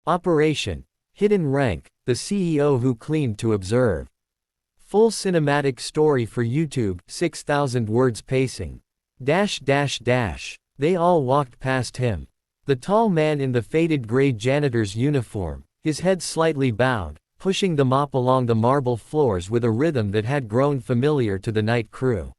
Operation Hidden Rank, the CEO who cleaned to observe. Full cinematic story for YouTube, 6,000 words pacing. They all walked past him. The tall man in the faded gray janitor's uniform, his head slightly bowed, pushing the mop along the marble floors with a rhythm that had grown familiar to the night crew.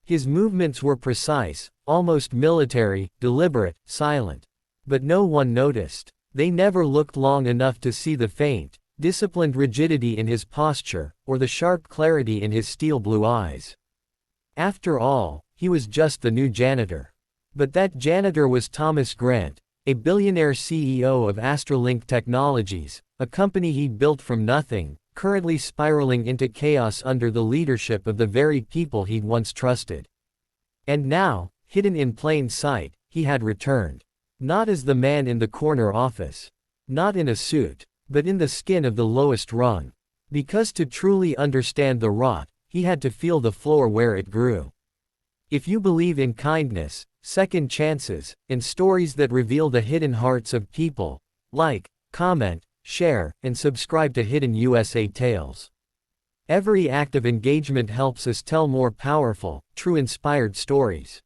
His movements were precise, almost military, deliberate, silent. But no one noticed. They never looked long enough to see the faint, disciplined rigidity in his posture, or the sharp clarity in his steel blue eyes. After all, he was just the new janitor. But that janitor was Thomas Grant, a billionaire CEO of Astralink Technologies, a company he'd built from nothing, currently spiraling into chaos under the leadership of the very people he'd once trusted. And now, hidden in plain sight, he had returned. Not as the man in the corner office. Not in a suit, but in the skin of the lowest rung. Because to truly understand the rot, he had to feel the floor where it grew. If you believe in kindness, second chances, and stories that reveal the hidden hearts of people, like, comment, share, and subscribe to Hidden USA Tales. Every act of engagement helps us tell more powerful, true inspired stories.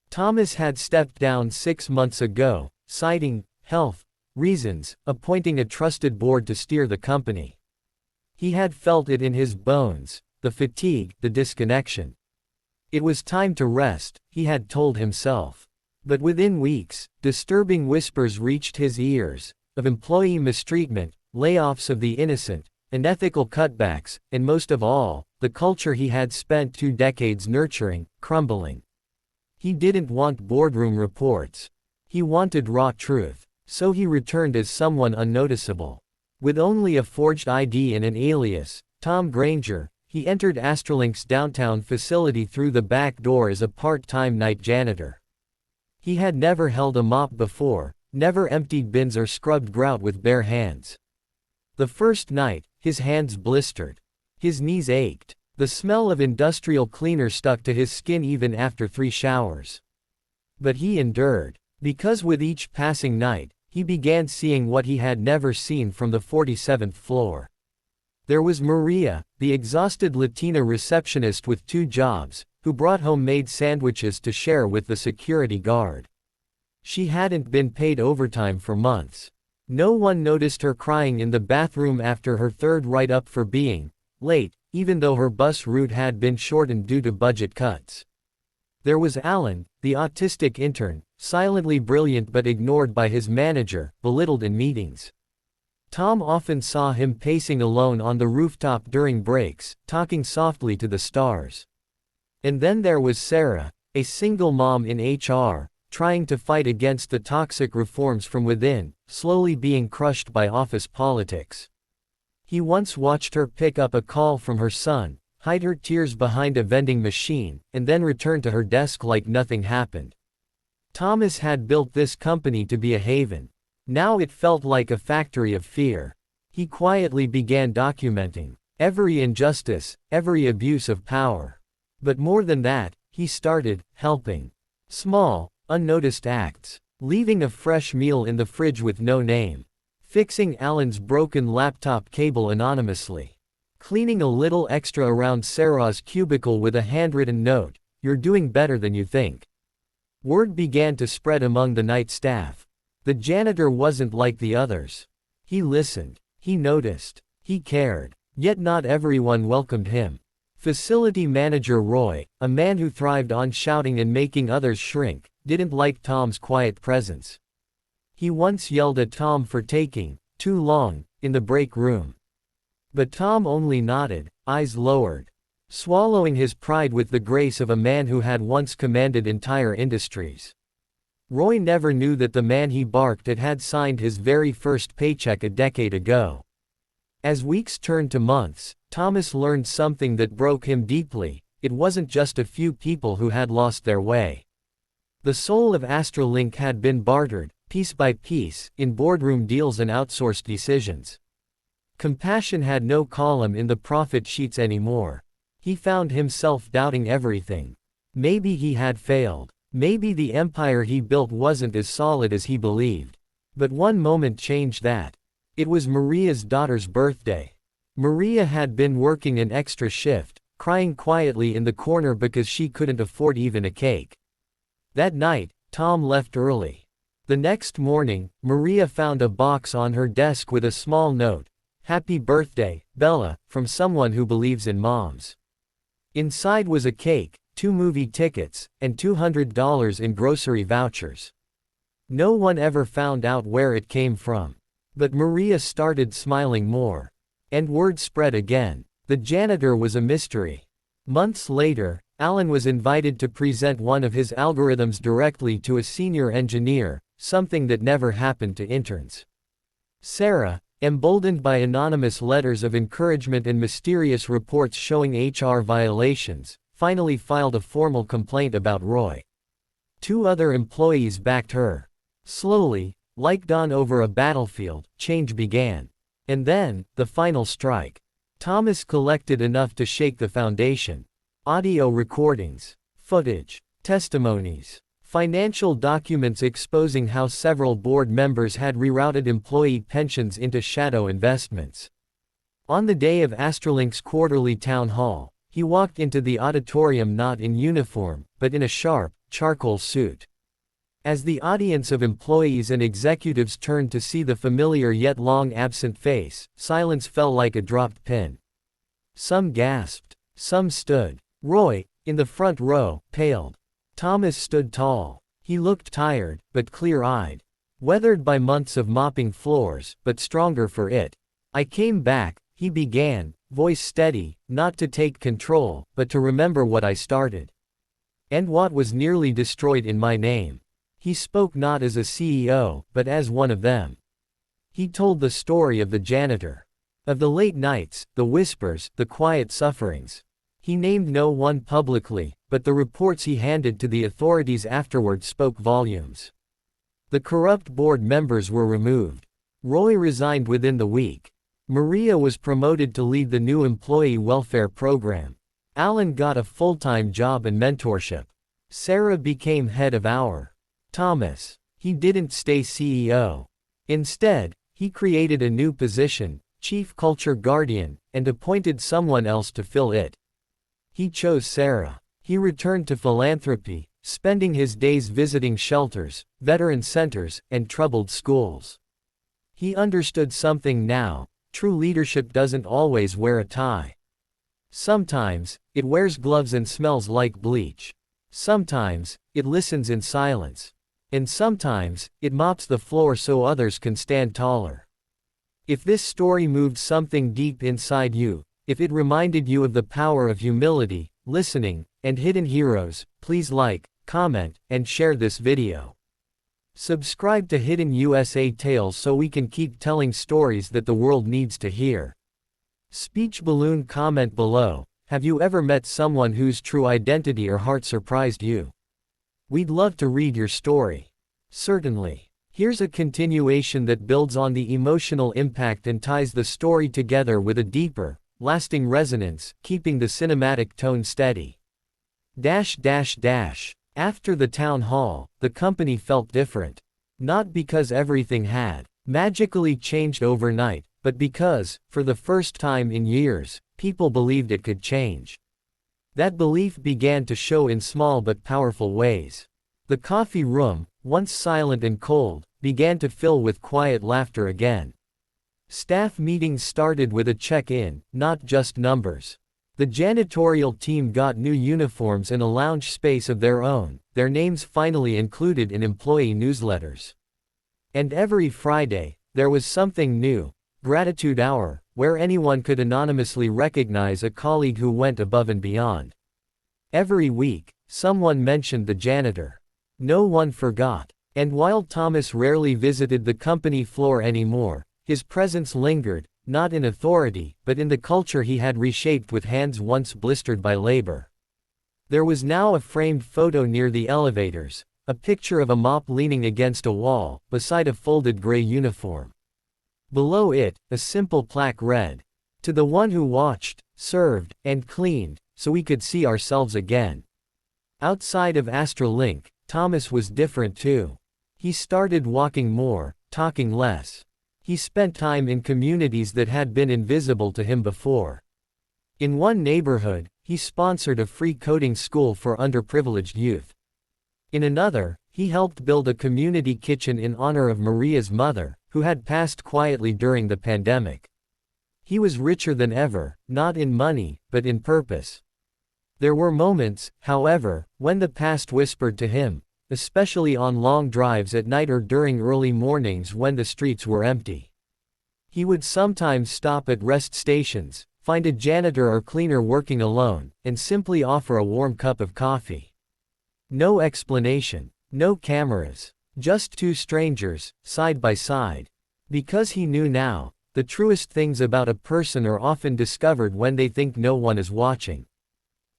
Thomas had stepped down 6 months ago, citing health reasons, appointing a trusted board to steer the company. He had felt it in his bones, the fatigue, the disconnection. It was time to rest, he had told himself. But within weeks, disturbing whispers reached his ears, of employee mistreatment, layoffs of the innocent, unethical cutbacks, and most of all, the culture he had spent 2 decades nurturing, crumbling. He didn't want boardroom reports. He wanted raw truth. So he returned as someone unnoticeable. With only a forged ID and an alias, Tom Granger, he entered Astralink's downtown facility through the back door as a part-time night janitor. He had never held a mop before, never emptied bins or scrubbed grout with bare hands. The first night, his hands blistered. His knees ached. The smell of industrial cleaner stuck to his skin even after 3 showers. But he endured. Because with each passing night, he began seeing what he had never seen from the 47th floor. There was Maria, the exhausted Latina receptionist with 2 jobs, who brought homemade sandwiches to share with the security guard. She hadn't been paid overtime for months. No one noticed her crying in the bathroom after her 3rd write-up for being late, even though her bus route had been shortened due to budget cuts. There was Alan, the autistic intern, silently brilliant but ignored by his manager, belittled in meetings. Tom often saw him pacing alone on the rooftop during breaks, talking softly to the stars. And then there was Sarah, a single mom in HR, trying to fight against the toxic reforms from within, slowly being crushed by office politics. He once watched her pick up a call from her son, hide her tears behind a vending machine, and then return to her desk like nothing happened. Thomas had built this company to be a haven. Now it felt like a factory of fear. He quietly began documenting every injustice, every abuse of power. But more than that, he started helping. Small, unnoticed acts. Leaving a fresh meal in the fridge with no name. Fixing Alan's broken laptop cable anonymously. Cleaning a little extra around Sarah's cubicle with a handwritten note, "You're doing better than you think." Word began to spread among the night staff. The janitor wasn't like the others. He listened. He noticed. He cared. Yet not everyone welcomed him. Facility manager Roy, a man who thrived on shouting and making others shrink, didn't like Tom's quiet presence. He once yelled at Tom for taking too long in the break room. But Tom only nodded, eyes lowered, swallowing his pride with the grace of a man who had once commanded entire industries. Roy never knew that the man he barked at had signed his very first paycheck a decade ago. As weeks turned to months, Thomas learned something that broke him deeply. It wasn't just a few people who had lost their way. The soul of Astralink had been bartered, piece by piece, in boardroom deals and outsourced decisions. Compassion had no column in the profit sheets anymore. He found himself doubting everything. Maybe he had failed. Maybe the empire he built wasn't as solid as he believed. But one moment changed that. It was Maria's daughter's birthday. Maria had been working an extra shift, crying quietly in the corner because she couldn't afford even a cake. That night, Tom left early. The next morning, Maria found a box on her desk with a small note. "Happy birthday, Bella, from someone who believes in moms." Inside was a cake, 2 movie tickets, and $200 in grocery vouchers. No one ever found out where it came from. But Maria started smiling more. And word spread again. The janitor was a mystery. Months later, Alan was invited to present one of his algorithms directly to a senior engineer, something that never happened to interns. Sarah, emboldened by anonymous letters of encouragement and mysterious reports showing HR violations, finally filed a formal complaint about Roy. 2 other employees backed her. Slowly, like dawn over a battlefield, change began. And then, the final strike. Thomas collected enough to shake the foundation. Audio recordings, footage, testimonies, financial documents exposing how several board members had rerouted employee pensions into shadow investments. On the day of Astralink's quarterly town hall, he walked into the auditorium not in uniform, but in a sharp, charcoal suit. As the audience of employees and executives turned to see the familiar yet long-absent face, silence fell like a dropped pin. Some gasped. Some stood. Roy, in the front row, paled. Thomas stood tall. He looked tired, but clear-eyed. Weathered by months of mopping floors, but stronger for it. "I came back," he began, voice steady, "not to take control, but to remember what I started. And what was nearly destroyed in my name." He spoke not as a CEO, but as one of them. He told the story of the janitor. Of the late nights, the whispers, the quiet sufferings. He named no one publicly, but the reports he handed to the authorities afterward spoke volumes. The corrupt board members were removed. Roy resigned within the week. Maria was promoted to lead the new employee welfare program. Alan got a full-time job and mentorship. Sarah became head of our. Thomas. He didn't stay CEO. Instead, he created a new position, Chief Culture Guardian, and appointed someone else to fill it. He chose Sarah. He returned to philanthropy, spending his days visiting shelters, veteran centers, and troubled schools. He understood something now: true leadership doesn't always wear a tie. Sometimes, it wears gloves and smells like bleach. Sometimes, it listens in silence. And sometimes, it mops the floor so others can stand taller. If this story moved something deep inside you, if it reminded you of the power of humility, listening, and hidden heroes, please like, comment, and share this video. Subscribe to Hidden USA Tales so we can keep telling stories that the world needs to hear. Speech balloon comment below: have you ever met someone whose true identity or heart surprised you? We'd love to read your story. Certainly. Here's a continuation that builds on the emotional impact and ties the story together with a deeper, lasting resonance, keeping the cinematic tone steady. After the town hall, the company felt different. Not because everything had magically changed overnight, but because, for the first time in years, people believed it could change. That belief began to show in small but powerful ways. The coffee room, once silent and cold, began to fill with quiet laughter again. Staff meetings started with a check-in, not just numbers. The janitorial team got new uniforms and a lounge space of their own, their names finally included in employee newsletters. And every Friday, there was something new: Gratitude Hour, where anyone could anonymously recognize a colleague who went above and beyond. Every week, someone mentioned the janitor. No one forgot. And while Thomas rarely visited the company floor anymore, his presence lingered, not in authority, but in the culture he had reshaped with hands once blistered by labor. There was now a framed photo near the elevators, a picture of a mop leaning against a wall, beside a folded gray uniform. Below it, a simple plaque read, "To the one who watched, served, and cleaned, so we could see ourselves again." Outside of Astralink, Thomas was different too. He started walking more, talking less. He spent time in communities that had been invisible to him before. In one neighborhood, he sponsored a free coding school for underprivileged youth. In another, he helped build a community kitchen in honor of Maria's mother, who had passed quietly during the pandemic. He was richer than ever, not in money, but in purpose. There were moments, however, when the past whispered to him, especially on long drives at night or during early mornings when the streets were empty. He would sometimes stop at rest stations, find a janitor or cleaner working alone, and simply offer a warm cup of coffee. No explanation, no cameras, just two strangers, side by side. Because he knew now, the truest things about a person are often discovered when they think no one is watching.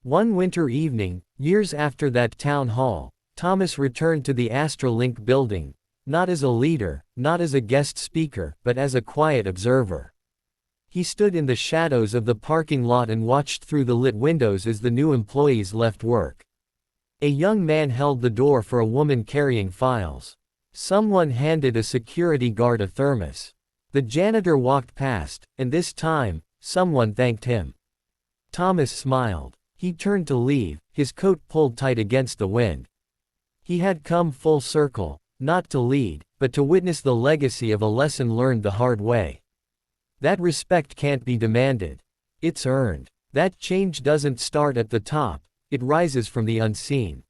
One winter evening, years after that town hall, Thomas returned to the Astrolink building, not as a leader, not as a guest speaker, but as a quiet observer. He stood in the shadows of the parking lot and watched through the lit windows as the new employees left work. A young man held the door for a woman carrying files. Someone handed a security guard a thermos. The janitor walked past, and this time, someone thanked him. Thomas smiled. He turned to leave, his coat pulled tight against the wind. He had come full circle, not to lead, but to witness the legacy of a lesson learned the hard way. That respect can't be demanded. It's earned. That change doesn't start at the top, it rises from the unseen.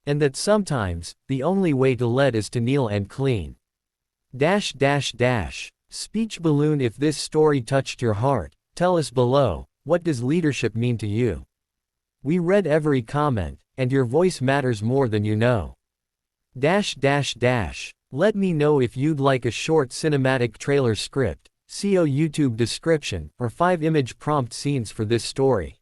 And that sometimes, the only way to lead is to kneel and clean. Speech balloon. If this story touched your heart, tell us below, what does leadership mean to you? We read every comment, and your voice matters more than you know. Let me know if you'd like a short cinematic trailer script, CO YouTube description, or 5 image prompt scenes for this story.